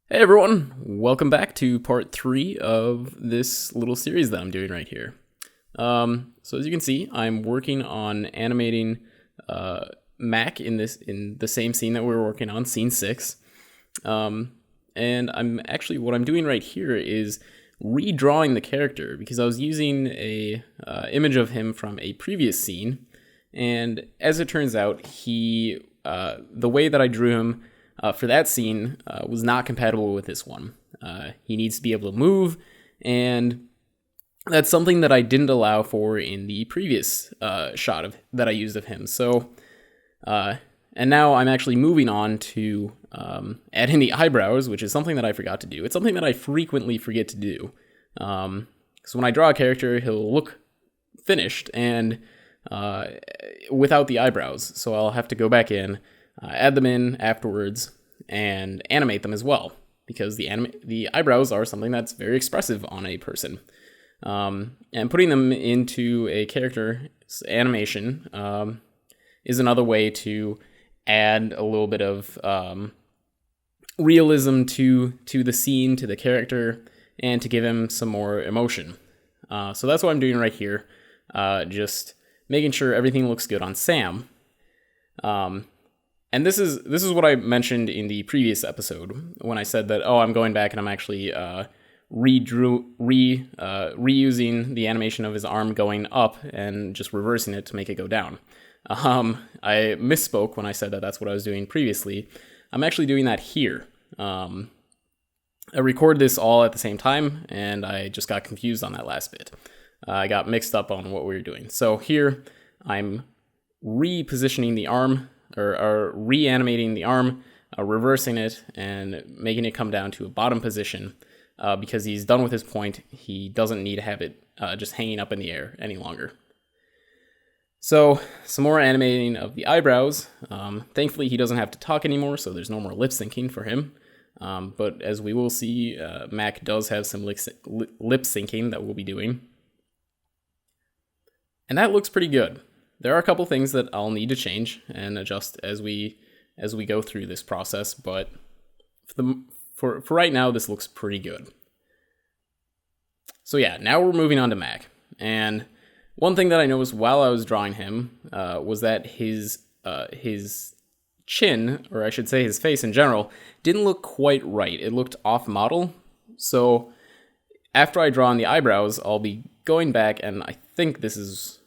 Hey everyone, welcome back to part 3 of this little series that I'm doing right here. So as you can see, I'm working on animating Mac in the same scene that we were working on, scene 6. And what I'm doing right here is redrawing the character because I was using a image of him from a previous scene, and as it turns out, the way that I drew him for that scene was not compatible with this one. He needs to be able to move, and that's something that I didn't allow for in the previous shot that I used of him. So, and now I'm actually moving on to adding the eyebrows, which is something that I forgot to do. It's something that I frequently forget to do. So when I draw a character, he'll look finished and without the eyebrows. So I'll have to go back in, add them in afterwards, and animate them as well, because the eyebrows are something that's very expressive on a person. And putting them into a character's animation is another way to add a little bit of realism to the scene, to the character, and to give him some more emotion. So that's what I'm doing right here, just making sure everything looks good on Sam. And this is what I mentioned in the previous episode when I said that, I'm going back and I'm actually reusing the animation of his arm going up and just reversing it to make it go down. I misspoke when I said that that's what I was doing previously. I'm actually doing that here. I recorded this all at the same time, and I just got confused on that last bit. I got mixed up on what we were doing. So here, I'm repositioning the arm, or reanimating the arm, reversing it, and making it come down to a bottom position, because he's done with his point. He doesn't need to have it just hanging up in the air any longer. So, some more animating of the eyebrows. Thankfully, he doesn't have to talk anymore, so there's no more lip syncing for him. But as we will see, Mac does have some lip syncing that we'll be doing. And that looks pretty good. There are a couple things that I'll need to change and adjust as we go through this process, but for right now, this looks pretty good. So yeah, now we're moving on to Mac. And one thing that I noticed while I was drawing him was that his chin, or I should say his face in general, didn't look quite right. It looked off model. So after I draw on the eyebrows, I'll be going back, and I think this is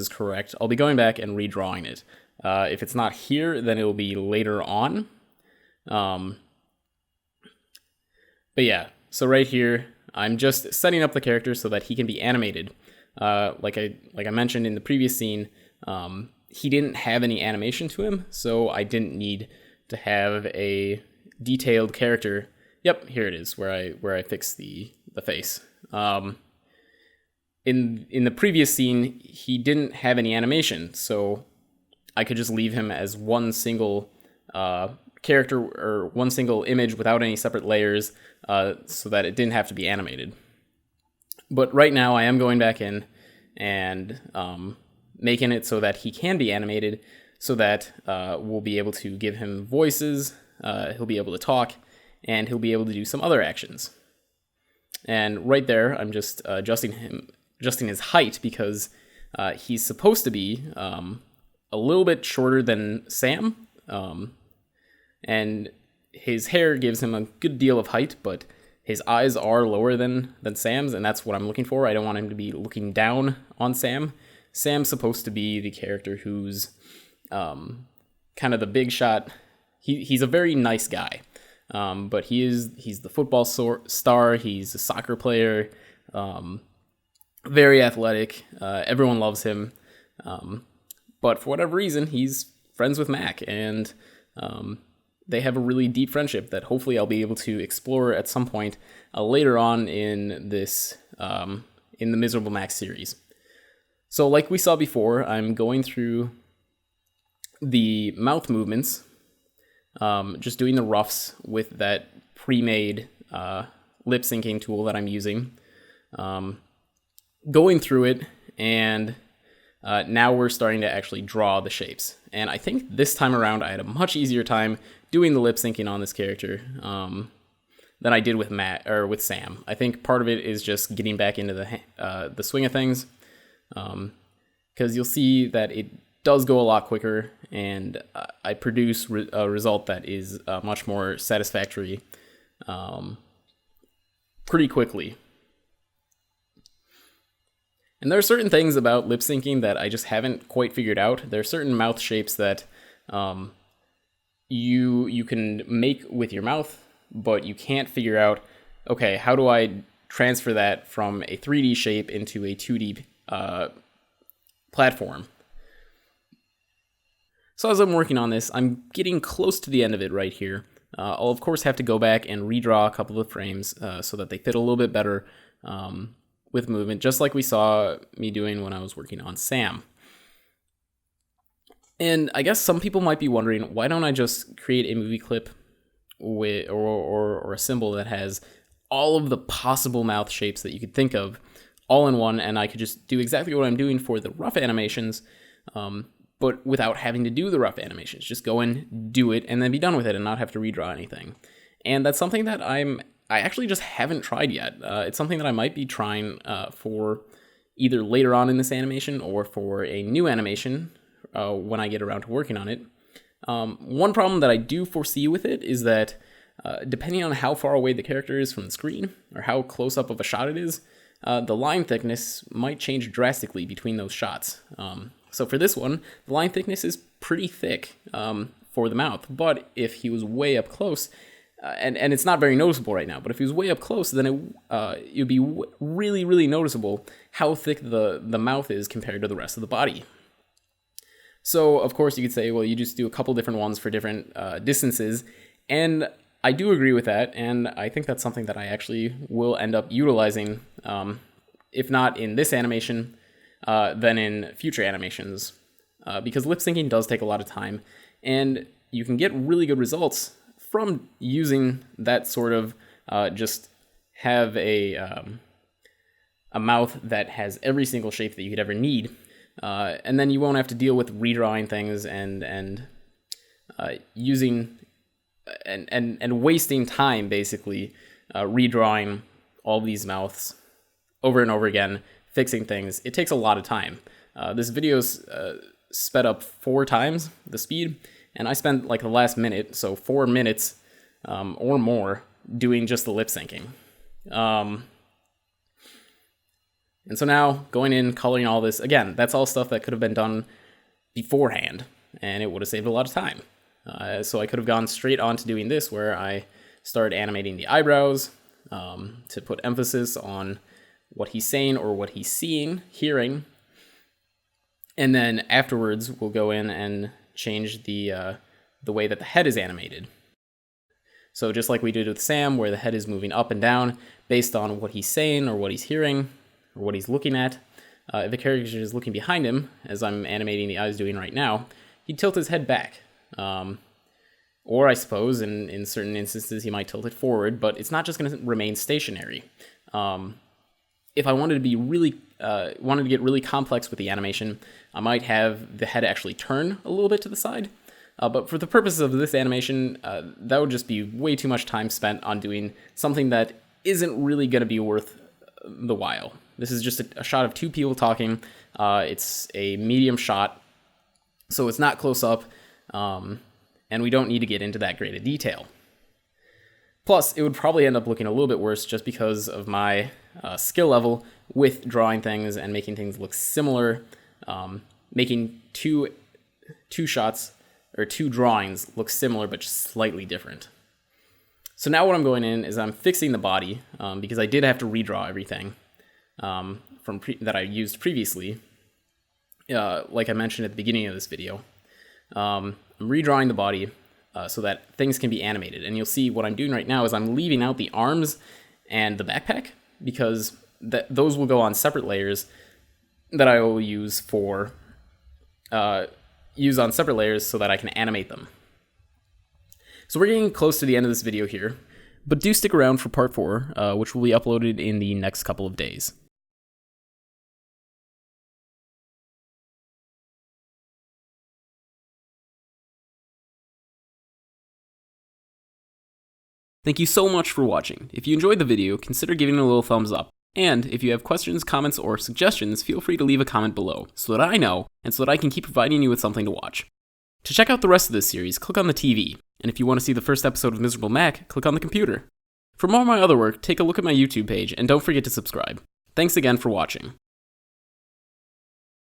correct. I'll be going back and redrawing it. If it's not here, then it'll be later on. But yeah, so right here, I'm just setting up the character so that he can be animated. Like I mentioned in the previous scene, he didn't have any animation to him, so I didn't need to have a detailed character. Yep, here it is, where I fix the face. In the previous scene, he didn't have any animation, so I could just leave him as one single character or one single image without any separate layers, so that it didn't have to be animated. But right now, I am going back in and making it so that he can be animated, so that we'll be able to give him voices, he'll be able to talk, and he'll be able to do some other actions. And right there, I'm just adjusting his height, because he's supposed to be a little bit shorter than Sam, and his hair gives him a good deal of height, but his eyes are lower than Sam's, and that's what I'm looking for. I don't want him to be looking down on Sam. Sam's supposed to be the character who's kind of the big shot. He's a very nice guy, but he's the football star. He's a soccer player. Very athletic. Everyone loves him. But for whatever reason, he's friends with Mac, and they have a really deep friendship that hopefully I'll be able to explore at some point later on in this, in the Miserable Mac series. So like we saw before, I'm going through the mouth movements, just doing the roughs with that pre-made lip syncing tool that I'm using. Going through it, and now we're starting to actually draw the shapes. And I think this time around I had a much easier time doing the lip syncing on this character. than I did with Matt or with Sam. I think part of it is just getting back into the swing of things, because you'll see that it does go a lot quicker, and I produce a result that is much more satisfactory pretty quickly. And there are certain things about lip syncing that I just haven't quite figured out. There are certain mouth shapes that you can make with your mouth, but you can't figure out, okay, how do I transfer that from a 3D shape into a 2D platform? So as I'm working on this, I'm getting close to the end of it right here. I'll of course have to go back and redraw a couple of frames so that they fit a little bit better with movement, just like we saw me doing when I was working on Sam. And I guess some people might be wondering, why don't I just create a movie clip with or a symbol that has all of the possible mouth shapes that you could think of all in one, and I could just do exactly what I'm doing for the rough animations, but without having to do the rough animations. Just go and do it and then be done with it and not have to redraw anything. And that's something that I actually just haven't tried yet. It's something that I might be trying for either later on in this animation or for a new animation when I get around to working on it. One problem that I do foresee with it is that depending on how far away the character is from the screen or how close up of a shot it is, the line thickness might change drastically between those shots. So for this one, the line thickness is pretty thick for the mouth, but if he was way up close, and it's not very noticeable right now, but if he was way up close, then it would be really, really noticeable how thick the mouth is compared to the rest of the body. So, of course, you could say, well, you just do a couple different ones for different distances, and I do agree with that, and I think that's something that I actually will end up utilizing, if not in this animation, then in future animations, because lip syncing does take a lot of time, and you can get really good results from using that sort of just have a mouth that has every single shape that you could ever need, and then you won't have to deal with redrawing things and using and wasting time basically redrawing all these mouths over and over again, fixing things. It takes a lot of time. This video's sped up 4 times the speed, and I spent like the last minute, so 4 minutes or more, doing just the lip syncing. And so now, going in, coloring all this, again, that's all stuff that could have been done beforehand, and it would have saved a lot of time. So I could have gone straight on to doing this, where I started animating the eyebrows to put emphasis on what he's saying or what he's seeing, hearing, and then afterwards we'll go in and change the way that the head is animated. So just like we did with Sam, where the head is moving up and down based on what he's saying or what he's hearing or what he's looking at. If the character is looking behind him, as I'm animating the eyes doing right now, he'd tilt his head back. Or I suppose in certain instances he might tilt it forward, but it's not just going to remain stationary. If I wanted to be really wanted to get really complex with the animation, I might have the head actually turn a little bit to the side. But for the purposes of this animation, that would just be way too much time spent on doing something that isn't really going to be worth the while. This is just a shot of 2 people talking. It's a medium shot, so it's not close up, and we don't need to get into that great a detail. Plus, it would probably end up looking a little bit worse just because of my skill level with drawing things and making things look similar, making two shots or 2 drawings look similar but just slightly different. So now what I'm going in is I'm fixing the body because I did have to redraw everything that I used previously, like I mentioned at the beginning of this video. I'm redrawing the body so that things can be animated. And you'll see what I'm doing right now is I'm leaving out the arms and the backpack because those will go on separate layers that I will use on separate layers so that I can animate them. So we're getting close to the end of this video here, but do stick around for part 4, which will be uploaded in the next couple of days. Thank you so much for watching. If you enjoyed the video, consider giving it a little thumbs up. And if you have questions, comments, or suggestions, feel free to leave a comment below so that I know and so that I can keep providing you with something to watch. To check out the rest of this series, click on the TV. And if you want to see the first episode of Miserable Mac, click on the computer. For more of my other work, take a look at my YouTube page and don't forget to subscribe. Thanks again for watching.